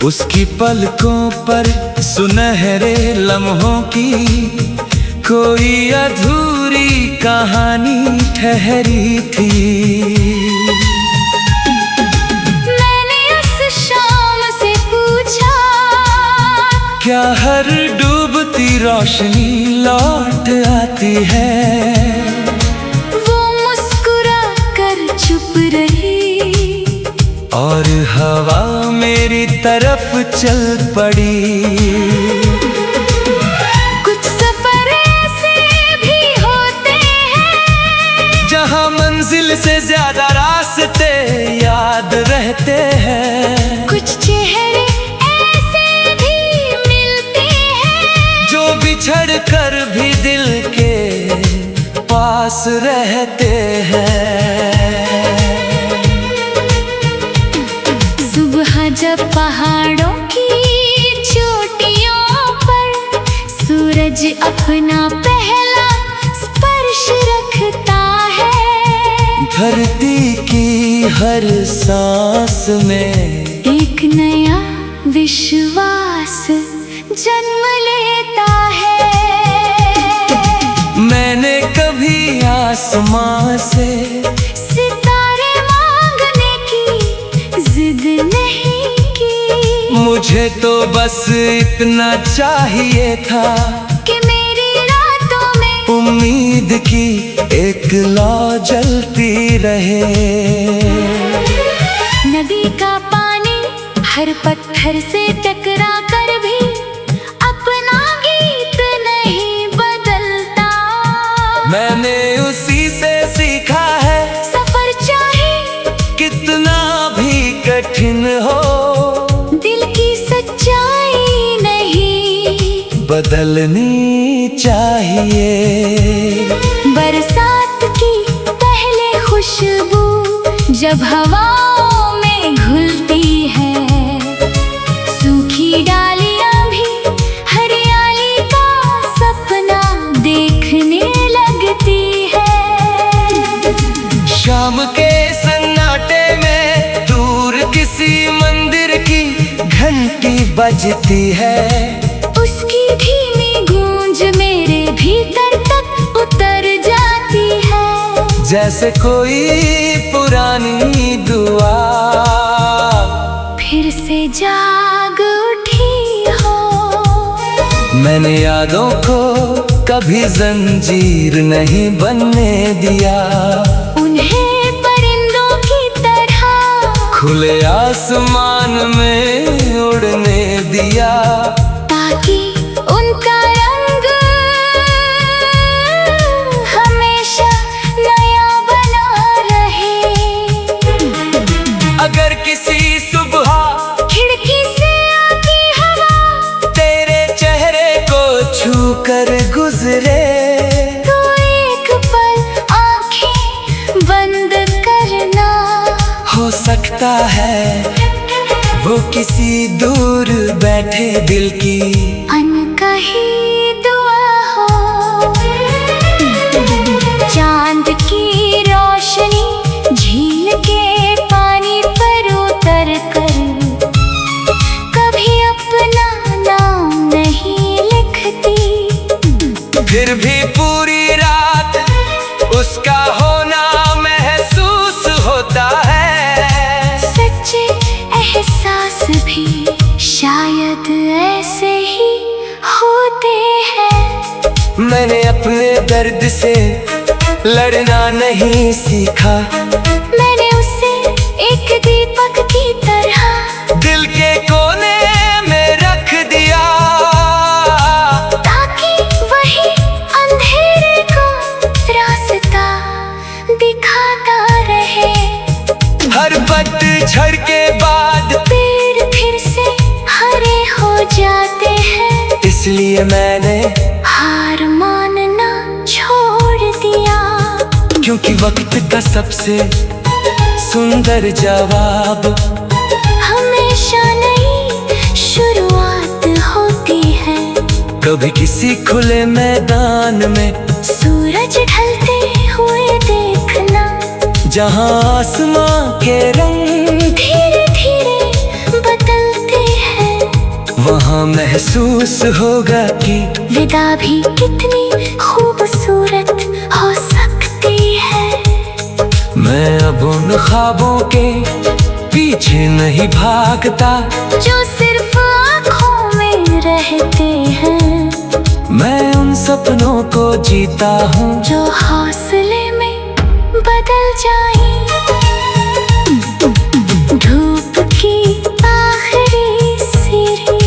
उसकी पलकों पर सुनहरे लम्हों की कोई अधूरी कहानी ठहरी थी। मैंने उस शाम से पूछा, क्या हर डूबती रोशनी लौट आती है? वो मुस्कुरा कर चुप रही और हवा मेरी तरफ चल पड़ी। कुछ सफर ऐसे भी होते हैं जहाँ मंजिल से ज्यादा रास्ते याद रहते हैं। कुछ चेहरे ऐसे भी मिलते हैं जो बिछड़ कर भी दिल के पास रहते हैं। सुबह जब पहाड़ों की चोटियों पर सूरज अपना पहला स्पर्श रखता है, धरती की हर सांस में एक नया विश्वास जन्म लेता है। मैंने कभी आसमां से सितारे मांगने की जिद नहीं की, मुझे तो बस इतना चाहिए था कि मेरी रातों में उम्मीद की एक लौ जलती रहे। नदी का पानी हर पत्थर से टकरा कर भी अपना गीत नहीं बदलता। मैंने उसी से सीखा है सफर चाहे कितना भी कठिन हो, दिल की सच्चाई नहीं बदलनी चाहिए। बरसात की पहले खुशबू जब हवाओं में घुलती है, सूखी डालियां भी हरियाली का सपना देखने लगती है। शाम के सन्नाटे में दूर किसी मंदिर की घंटी बजती है, उसकी धीमी गूंज मेरे भीतर तक उतर जाती है। जैसे कोई पुरानी दुआ फिर से जाग उठी हो। मैंने यादों को कभी जंजीर नहीं बनने दिया, उन्हें परिंदों की तरह खुले आसमान में उड़ने दिया, ताकि उनका रंग हमेशा नया बना रहे। अगर किसी सुबह खिड़की से आती हवा तेरे चेहरे को छू कर गुजरे, तो एक पल आंखें बंद करना। हो सकता है वो किसी दूर बैठे दिल की अनकही दुआ हो। चांद की रोशनी झील के पानी पर उतर कर कभी अपना नाम नहीं लिखती, फिर भी पूरी रात उसका होना महसूस होता है। सच्चे एहसास भी शायद ऐसे ही होते हैं। मैंने अपने दर्द से लड़ना नहीं सीखा, मैंने उसे एक दीपक की तरह दिल के कोने में रख दिया, ताकि वही अंधेरे को रास्ता दिखाता रहे। हर पतझड़ के बाद पेड़ फिर से हरे हो जाते हैं, इसलिए मैंने हार मानना छोड़ दिया। क्योंकि वक्त का सबसे सुंदर जवाब हमेशा नई शुरुआत होती है। कभी किसी खुले मैदान में सूरज ढलते हुए देखना, जहाँ आसमां के रंग धीरे धीरे बदलते हैं। वहाँ महसूस होगा कि विदा भी कितनी खूबसूरत हो सकती है। मैं अब उन ख्वाबों के पीछे नहीं भागता जो सिर्फ आँखों में रहते हैं। मैं उन सपनों को जीता हूँ जो हौसले में बदल जाए। धूप की आखिरी सीढ़ी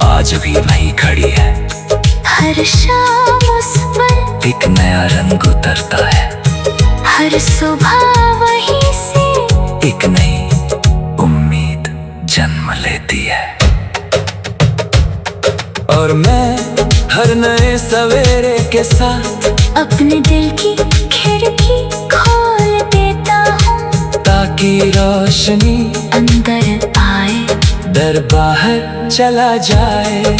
आज भी वहीं खड़ी है। हर शाम उस पर एक नया रंग उतरता है। हर सुबह वहीं से एक नई उम्मीद जन्म लेती है। और मैं हर नए सवेरे के साथ अपने दिल की खिड़की खोल देता हूँ ताकि रोशनी अंदर आए। डर बाहर चला जाए।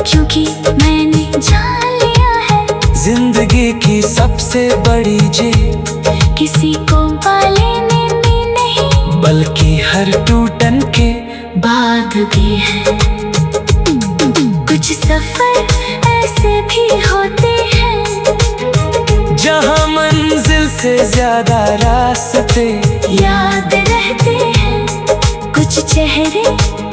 क्योंकि मैंने जान लिया है जिंदगी की सबसे बड़ी जीत किसी को पालेने में नहीं बल्कि हर टूटन के बाद भी है। कुछ सफर ऐसे भी होते हैं जहाँ मंजिल से ज्यादा रास्ते याद रहते हैं। कुछ चेहरे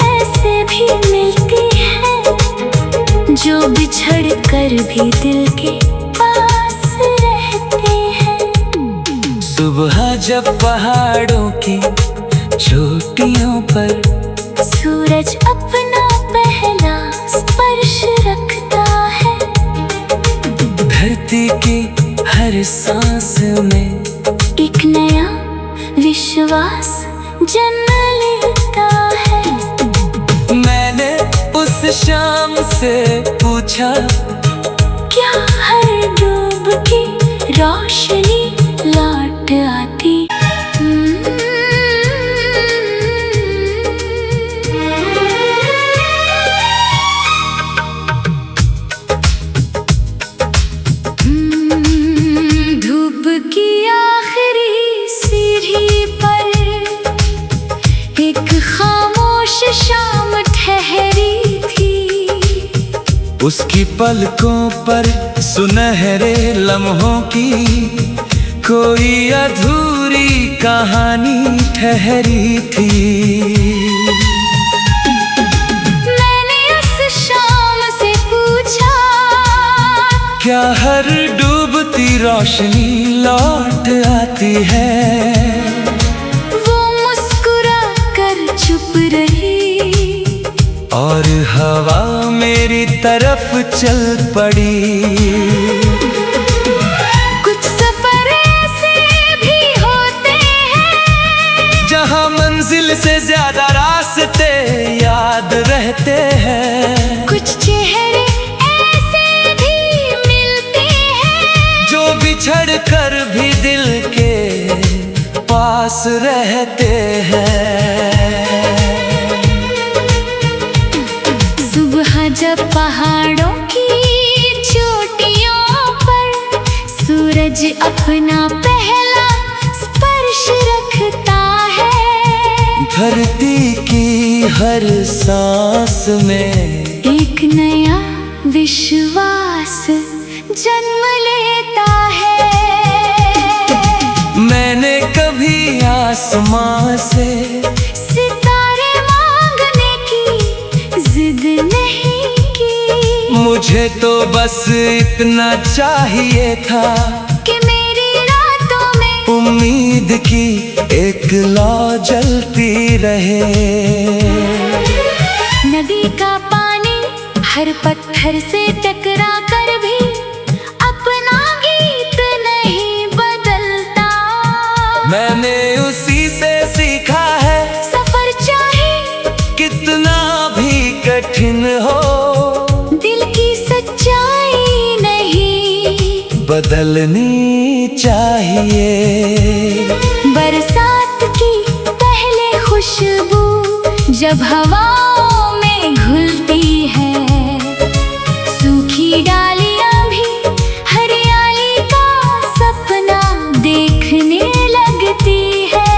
ऐसे भी मिलते हैं जो बिछड़ कर भी दिल के पास रहते हैं। सुबह जब पहाड़ों की चोटियों पर सूरज अपना पहला स्पर्श रखता है। धरती की हर सांस में एक नया विश्वास जन्म लेता है। मैंने उस शाम से पूछा क्या हर डूब की रोशनी लौट आती। धूप की आखिरी सीढ़ी पर एक खामोश शाम ठहरी थी। उसकी पलकों पर सुनहरे लम्हों की कोई अधूरी कहानी ठहरी थी। मैंने उस शाम से पूछा क्या हर डूबती रोशनी लौट आती है। वो मुस्कुरा कर चुप रही और हवा मेरी तरफ चल पड़ी। कुछ सफर ऐसे भी होते हैं जहाँ मंजिल से ज्यादा रास्ते याद रहते हैं। कुछ चेहरे ऐसे भी मिलते हैं जो बिछड़ कर भी दिल के पास रहते हैं। सुबह जब पहाड़ों की चोटियों पर सूरज अपना पहला स्पर्श रखता है। धरती की हर सांस में एक नया विश्वास जन्म लेता है। मैंने कभी आसमां से सितारे मांगने की जिद नहीं की। मुझे तो बस इतना चाहिए था कि मेरी रातों में उम्मीद की एक लौ जलती रहे। नदी का पानी हर पत्थर से टकरा कर भी अपना गीत नहीं बदलता। मैंने उसी से सीखा है सफर चाहे कितना भी कठिन हो दिल की सच्चाई नहीं बदलनी चाहिए। बरसात की पहले खुशबू जब हवाओं में घुलती है। सूखी डालियां भी हरियाली का सपना देखने लगती है।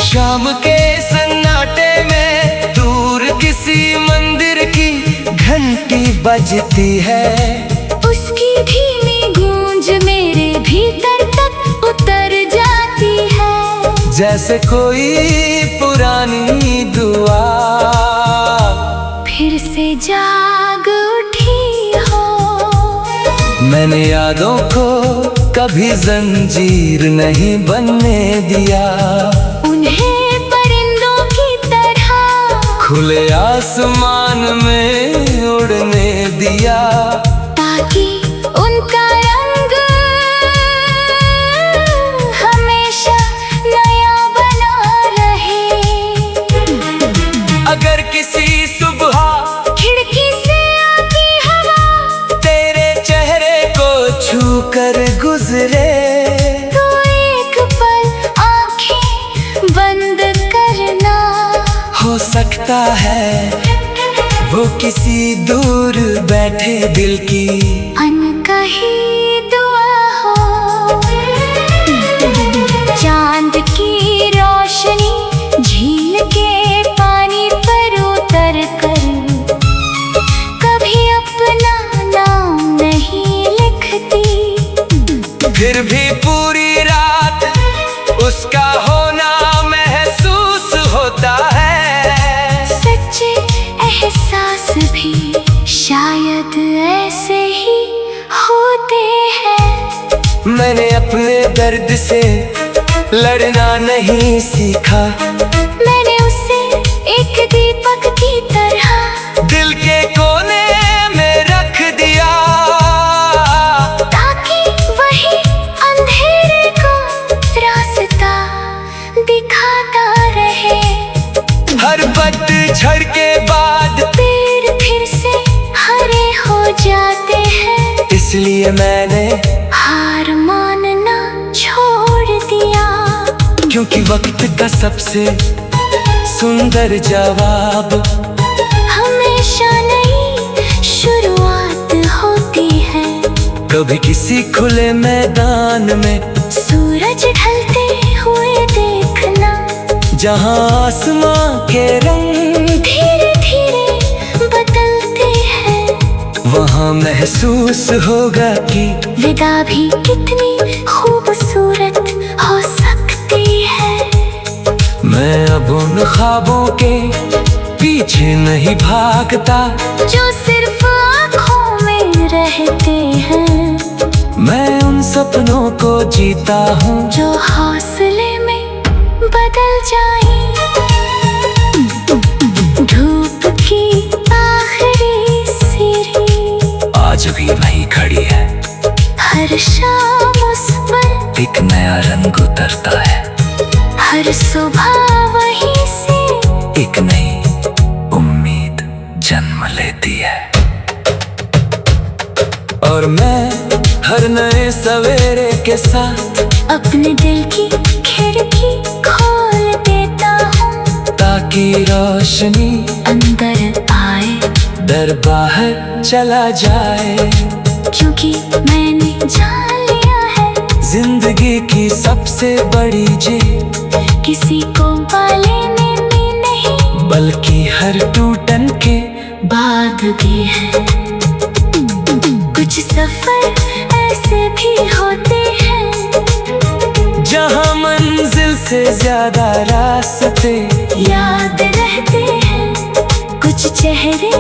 शाम के सन्नाटे में दूर किसी बजती है। उसकी धीमी गूंज मेरे भीतर तक उतर जाती है। जैसे कोई पुरानी दुआ फिर से जाग उठी हो। मैंने यादों को कभी जंजीर नहीं बनने दिया। उन्हें परिंदों की तरह खुले आसमान में उड़ने दिया, ताकि उनका रंग हमेशा नया बना रहे। अगर किसी सुबह खिड़की से आती हवा तेरे चेहरे को छू कर गुजरे, तो एक पल आंखें बंद करना। हो सकता है वो किसी दूर बैठे दिल की अनकही दुआ हो। चांद की रोशनी झील के पानी पर उतर कर कभी अपना नाम नहीं लिखती। फिर भी पूरी रात उसका होना महसूस होता है। सच्चे एहसास भी शायद ऐसे ही होते हैं। मैंने अपने दर्द से लड़ना नहीं सीखा। मैंने उसे एक दीपक की तरह दिल के कोने में रख दिया, ताकि वही अंधेरे को रास्ता दिखाता रहे। हर पतझड़ के बाद पेड़ फिर से हरे हो जाते हैं। इसलिए मैंने हार मानना छोड़ दिया। क्योंकि वक्त का सबसे सुंदर जवाब हमेशा नई शुरुआत होती है। कभी किसी खुले मैदान में सूरज ढलते हुए देखना, जहां आसमां के रंग धीरे धीरे बदलते हैं। वहां महसूस होगा कि विदा भी कितनी खूबसूरत हो सकती है। मैं अब उन ख्वाबों के पीछे नहीं भागता जो सिर्फ आँखों में रहते हैं। मैं उन सपनों को जीता हूँ जो हौसले में बदल जाए। धूप की आखिरी सीढ़ी आज भी वहीं खड़ी है। हर शाम उस पर एक नया रंग उतरता है। हर सुबह वहीं से एक नई उम्मीद जन्म लेती है। और मैं हर नए सवेरे के साथ अपने दिल की खिड़की खोल देता हूँ, ताकि रोशनी अंदर आए। डर बाहर चला जाए। क्योंकि मैंने जान लिया है जिंदगी की सबसे बड़ी जीत किसी को पालेने में नहीं, बल्कि हर टूटन के बाद भी है। कुछ सफर ऐसे भी होते हैं जहां मंजिल से ज्यादा रास्ते याद रहते हैं। कुछ चेहरे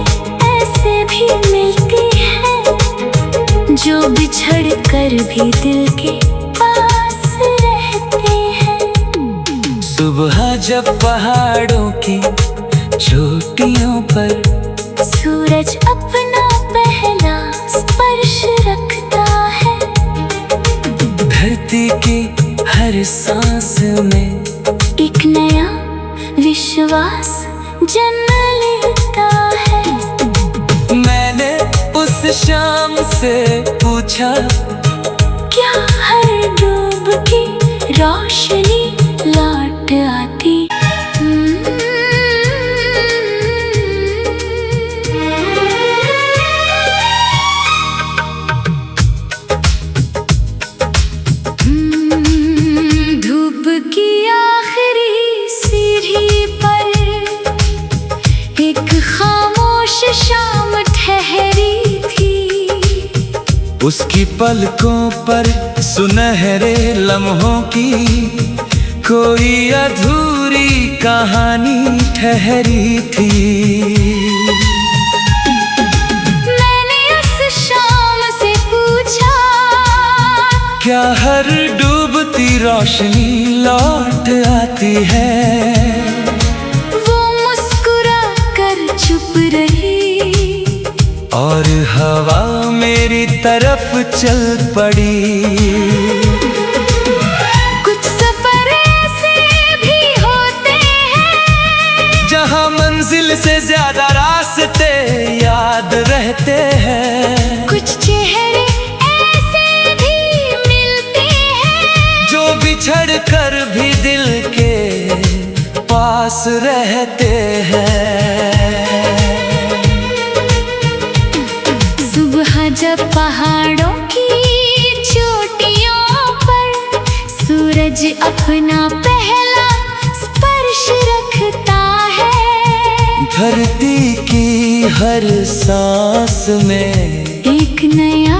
ऐसे भी मिलते हैं जो बिछड़ कर भी दिल के पास रहते हैं। सुबह जब पहाड़ों की चोटियों पर सूरज अपना पहला स्पर्श रखता है। धरती की हर सांस में एक नया विश्वास जन्म लेता है। मैंने उस शाम से पूछा, क्या हर डूब की रोशनी लौट आती? धूप की आखिरी सीढ़ी पर एक खामोश शाम ठहरी। उसकी पलकों पर सुनहरे लम्हों की कोई अधूरी कहानी ठहरी थी। मैंने उस शाम से पूछा, क्या हर डूबती रोशनी लौट आती है? वो मुस्कुरा कर चुप रही और हवा मेरी तरफ चल पड़ी। कुछ सफर ऐसे भी होते हैं जहाँ मंजिल से ज्यादा रास्ते याद रहते हैं। कुछ चेहरे ऐसे भी मिलते हैं जो बिछड़ कर भी दिल के पास रहते हैं। सुबह जब पहाड़ों की चोटियों पर सूरज अपना पहला स्पर्श रखता है, धरती की हर सांस में एक नया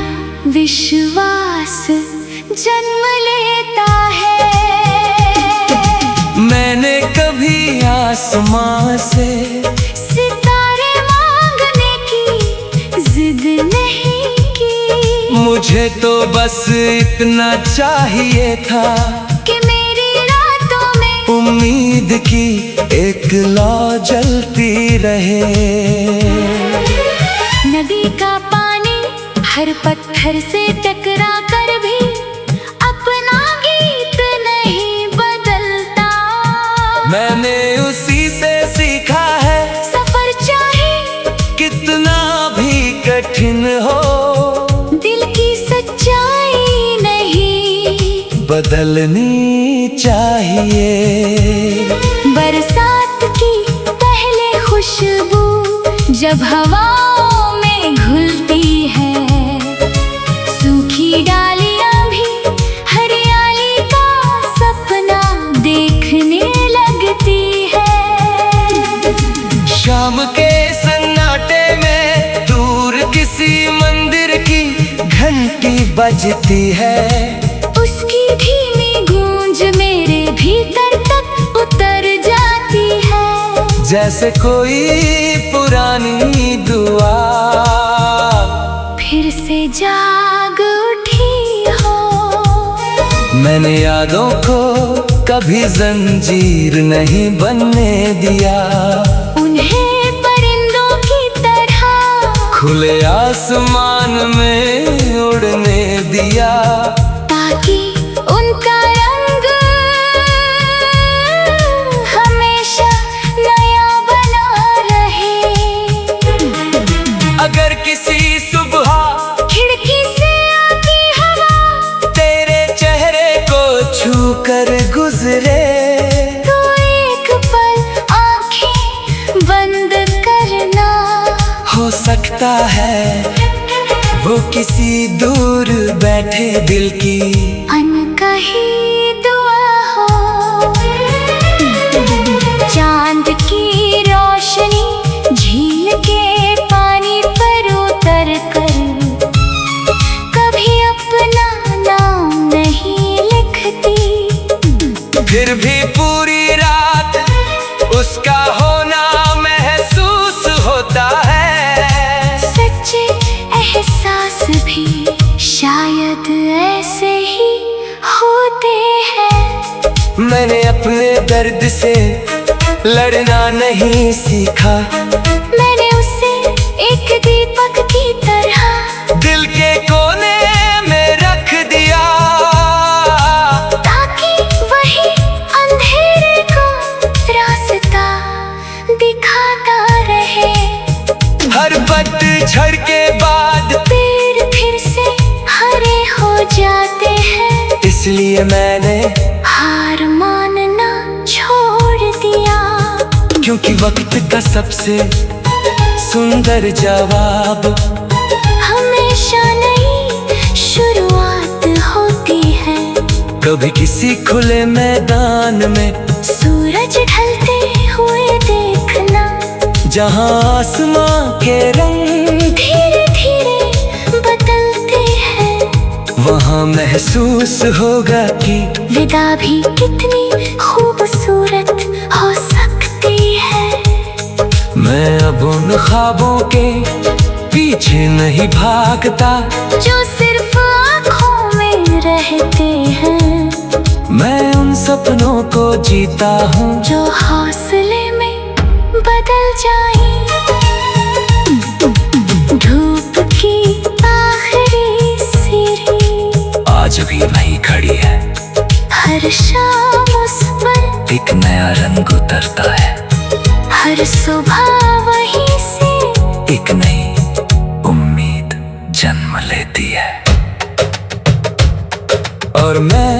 विश्वास जन्म लेता है। मैंने कभी आसमां से सितारे मांगने की जिद नहीं की, मुझे तो बस इतना चाहिए था कि मेरी रातों में उम्मीद की एक लौ जलती रहे। नदी का पानी हर पत्थर से टकरा कर भी अपना गीत नहीं बदलता। मैंने उसी से सीखा है सफर चाहे कितना भी कठिन हो, दिल की सच्चाई नहीं बदलनी चाहिए। बरसात की पहले खुशबू जब हवाओं में घुलती है, सूखी डालियां भी हरियाली का सपना देखने लगती है। शाम के सन्नाटे में दूर किसी मंदिर की घंटी बजती है। उसकी धीमी गूंज मेरे भीतर तक उतर जाती है, जैसे कोई पुरानी दुआ फिर से जाग उठी हो। मैंने यादों को कभी जंजीर नहीं बनने दिया, उन्हें परिंदों की तरह खुले आसमान में उड़ने दिया, ताकि उनका रंग हमेशा नया बना रहे। अगर किसी सुबह खिड़की से आती हवा तेरे चेहरे को छू कर गुजरे, तो एक पल आंखें बंद करना। हो सकता है वो किसी दूर बैठे दिल की अनकही दुआ हो। चांद की रोशनी झील के पानी पर उतर कर कभी अपना नाम नहीं लिखती, फिर भी पूरी रात उसका होना महसूस होता है। सच्चे एहसास भी शायद ऐसे ही होते हैं। मैंने अपने दर्द से लड़ना नहीं सीखा, मैंने उसे एक दीपक की तरह दिल के कोने में रख दिया, ताकि वही अंधेरे को रास्ता दिखाता रहे। हर पतझड़ के बाद पेड़ फिर से हरे हो जाते हैं, इसलिए मैंने हार मानना छोड़ दिया। क्योंकि वक्त का सबसे सुंदर जवाब हमेशा नई शुरुआत होती है। कभी किसी खुले मैदान में सूरज ढलते हुए देखना, जहाँ आसमां के रंग धीरे धीरे बदलते हैं। वहाँ महसूस होगा कि विदा भी कितनी खूबसूरत हो सकती है। मैं अब उन ख्वाबों के पीछे नहीं भागता जो सिर्फ आँखों में रहते हैं। मैं उन सपनों को जीता हूँ जो हौसले में बदल जाए। धूप की आखिरी सीढ़ी आज भी वहीं खड़ी है। हर शाम उस पर एक नया रंग उतरता है। हर सुबह वहीं से एक नई उम्मीद जन्म लेती है। और मैं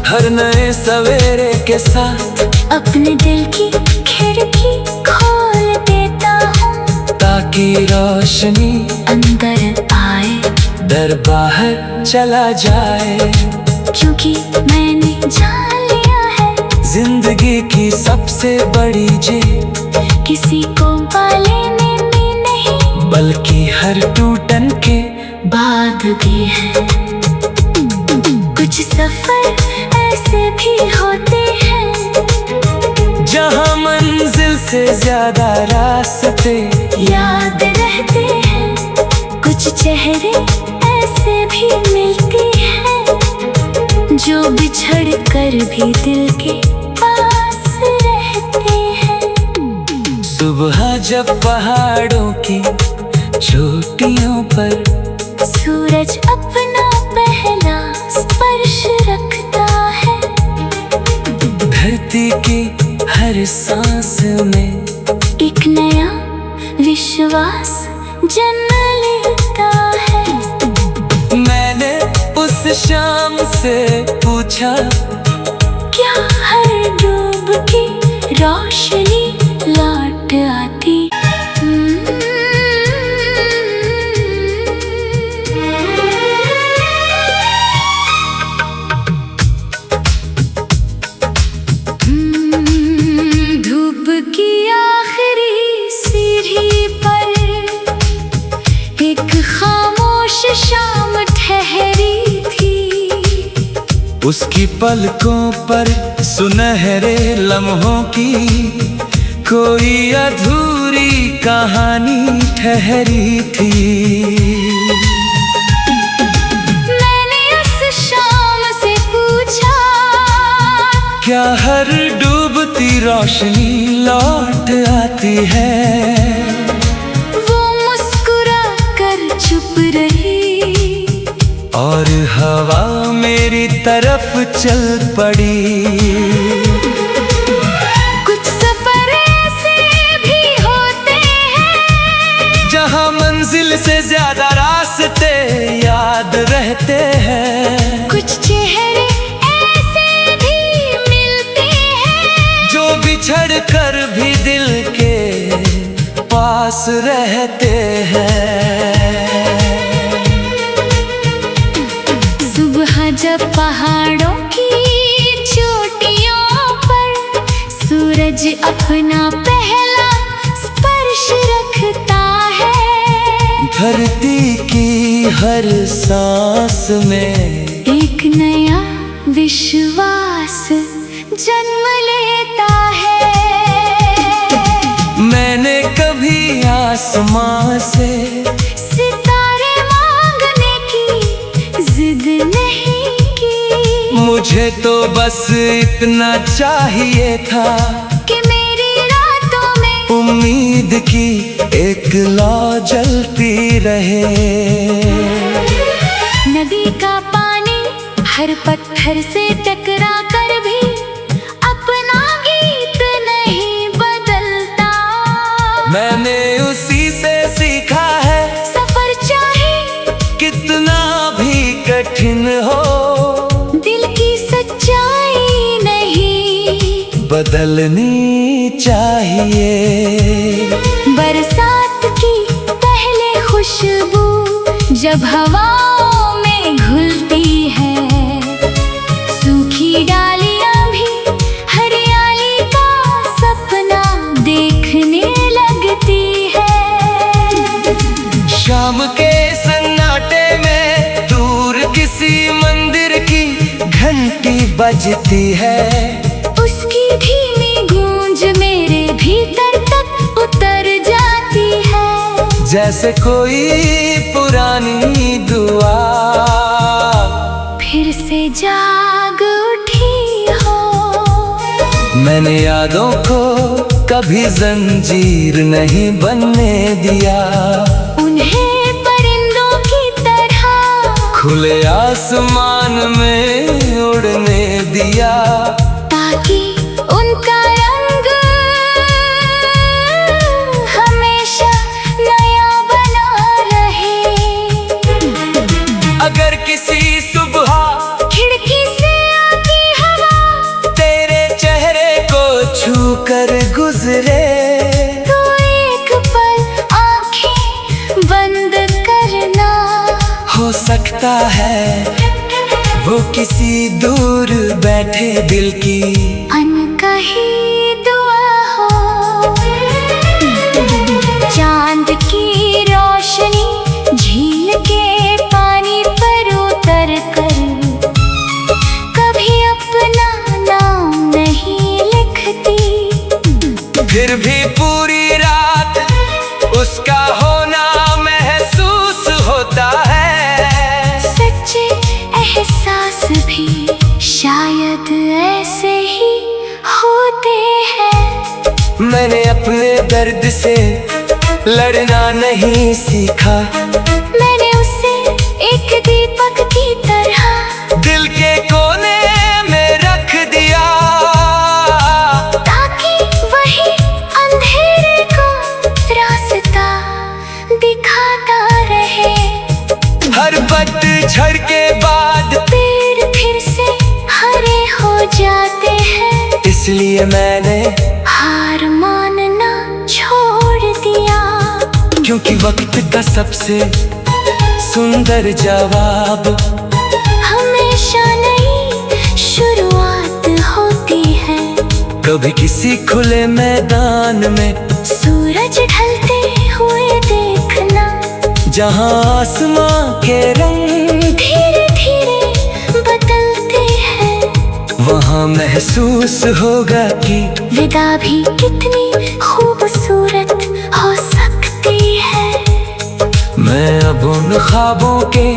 हर नए सवेरे के साथ अपने दिल की खिड़की खोल देता हूँ, ताकि रोशनी अंदर आए, डर बाहर चला जाए। क्योंकि मैंने जान लिया है जिंदगी की सबसे बड़ी जीत किसी को पालेने में नहीं, बल्कि हर टूटन के बाद भी है। कुछ सफर ऐसे भी होते हैं जहाँ मंजिल से ज्यादा रास्ते याद रहते हैं। कुछ चेहरे ऐसे भी मिलते हैं जो बिछड़ कर भी दिल के पास रहते हैं। सुबह जब पहाड़ों की चोटियों पर सूरज अपना पहला स्पर्श रखता है। धरती की हर सांस में एक नया विश्वास जन्म लेता है। मैंने उस शाम से पूछा क्या हर डूब की रोशनी लौट आती? धूप की आखिरी सीढ़ी पर एक खामोश शाम ठहरी थी। उसकी पलकों पर सुनहरे लम्हों की कोई अधूरी कहानी ठहरी थी। मैंने उस शाम से पूछा क्या हर डूबती रोशनी लौट आती है? वो मुस्कुरा कर चुप रही और हवा मेरी तरफ चल पड़ी। कुछ सफर ऐसे भी होते हैं जहाँ मंजिल से ज्यादा रास्ते याद रहते हैं। कुछ चेहरे ऐसे भी मिलते हैं जो बिछड़ कर भी दिल के पास रहते हैं। सुबह जब पहाड़ों की चोटियों पर सूरज अपना पहला स्पर्श रखता है। धरती की हर सांस में एक नया विश्वास जन्म लेता है। मैंने कभी आसमां से सितारे मांगने की जिद नहीं की। मुझे तो बस इतना चाहिए था कि मेरी रातों में उम्मीद की एक लौ जलती रहे। नदी का पानी हर पत्थर से टकरा कर भी अपना गीत नहीं बदलता। मैंने उसी से सीखा है सफर चाहे कितना भी कठिन हो, दिल की सच्चाई नहीं बदलनी चाहिए। बरसात की पहले खुशबू जब हवाओं में घुलती है, सूखी डालियां भी हरियाली का सपना देखने लगती है। शाम के सन्नाटे में दूर किसी मंदिर की घंटी बजती है। उसकी धीमी गूंज मेरे भीतर तक उतर जाती है। जैसे कोई पुरानी दुआ फिर से जाग उठी हो। मैंने यादों को कभी जंजीर नहीं बनने दिया। उन्हें परिंदों की तरह खुले आसमान में उड़ने दिया, ताकि उनका रंग हमेशा नया बना रहे। अगर किसी सुबह खिड़की से आती हवा तेरे चेहरे को छू कर गुजरे, तो एक पल आंखें बंद करना। हो सकता है वो किसी दूर बैठे दिल की अनकही दुआ हो। चांद की रोशनी झील के पानी पर उतर कर कभी अपना नाम नहीं लिखती। फिर भी पूरी रात उसका होना महसूस होता है। सच्चे एहसास भी शायद ऐसे ही होते हैं। मैंने अपने दर्द से लड़ना नहीं सीखा। मैंने उसे एक दीपक की तरह दिल के कोने में रख दिया, ताकि वही अंधेरे को रास्ता दिखाता रहे। हर पतझड़ के बाद पेड़ फिर से हरे हो जाते हैं। इसलिए मैंने हार मानना छोड़ दिया। क्योंकि वक्त का सबसे सुंदर जवाब हमेशा नई शुरुआत होती है। कभी किसी खुले मैदान में सूरज ढलते हुए देखना, जहां आसमां के रंग धीरे धीरे बदलते हैं। वहां महसूस होगा कि विदा भी कितनी खूबसूरत हो सकती है। मैं अब उन ख्वाबों के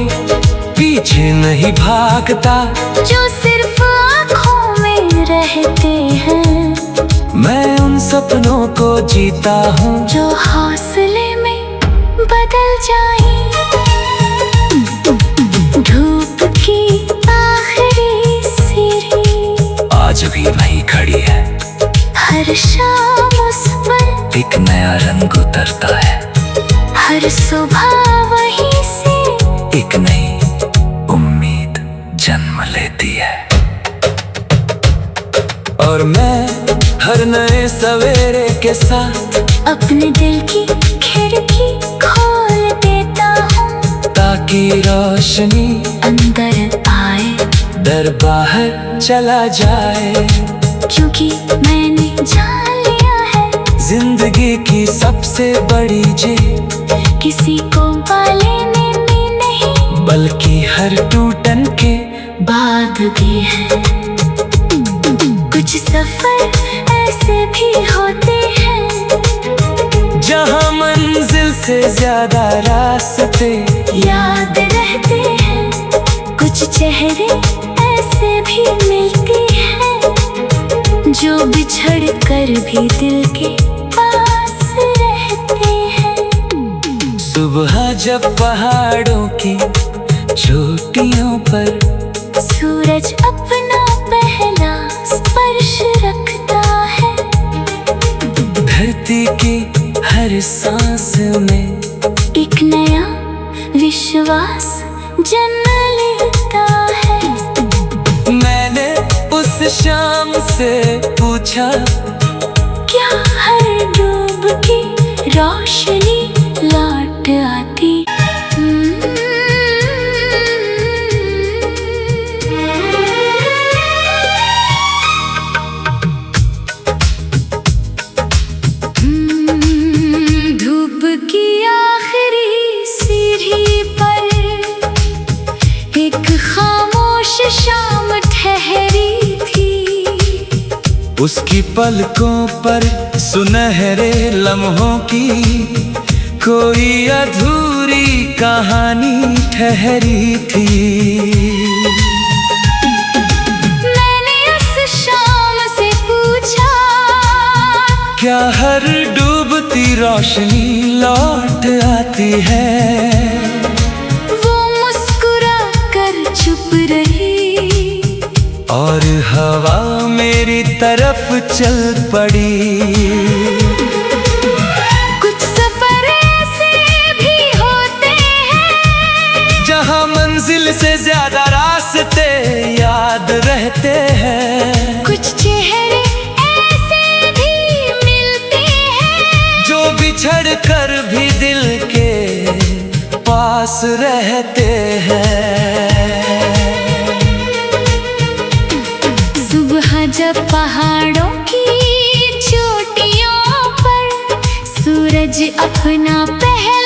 पीछे नहीं भागता जो सिर्फ आँखों में रहते हैं। मैं उन सपनों को जीता हूँ जो हौसले में बदल जाए। धूप की आखिरी सीढ़ी आज भी वहीं खड़ी है। हर शाम उस पर एक नया रंग उतरता है। हर सुबह वहीं से एक नई उम्मीद जन्म लेती है। और मैं हर नए सवेरे के साथ अपने दिल की खिड़की खोल देता हूँ, ताकि रोशनी अंदर आए। डर बाहर चला जाए। क्योंकि मैंने जान लिया है जिंदगी की सबसे बड़ी जीत किसी को पालेने में नहीं, बल्कि हर टूटन के बाद भी है। कुछ सफर ऐसे भी होते हैं जहां मंजिल से ज्यादा रास्ते याद रहते हैं। कुछ चेहरे ऐसे भी मिलते हैं जो बिछड़ कर भी दिल के पास रहते हैं। सुबह जब पहाड़ों की चोटियों पर सूरज अपना पहला स्पर्श रखता है। धरती की हर सांस में एक नया विश्वास जन्म लेता है। मैंने उस शाम से पूछा, क्या हर डूब की रोशनी लौट आती? धूप की आखिरी सीढ़ी पर एक खामोश उसकी पलकों पर सुनहरे लम्हों की कोई अधूरी कहानी ठहरी थी। मैंने उस शाम से पूछा, क्या हर डूबती रोशनी लौट आती है? वो मुस्कुरा कर चुप रही और हवा मेरी तरफ चल पड़ी। कुछ सफर ऐसे भी होते हैं जहाँ मंजिल से ज्यादा रास्ते याद रहते हैं। कुछ चेहरे ऐसे भी मिलते हैं जो बिछड़ कर भी दिल के पास रहते हैं। सुबह जब पहाड़ों की चोटियों पर सूरज अपना पहरा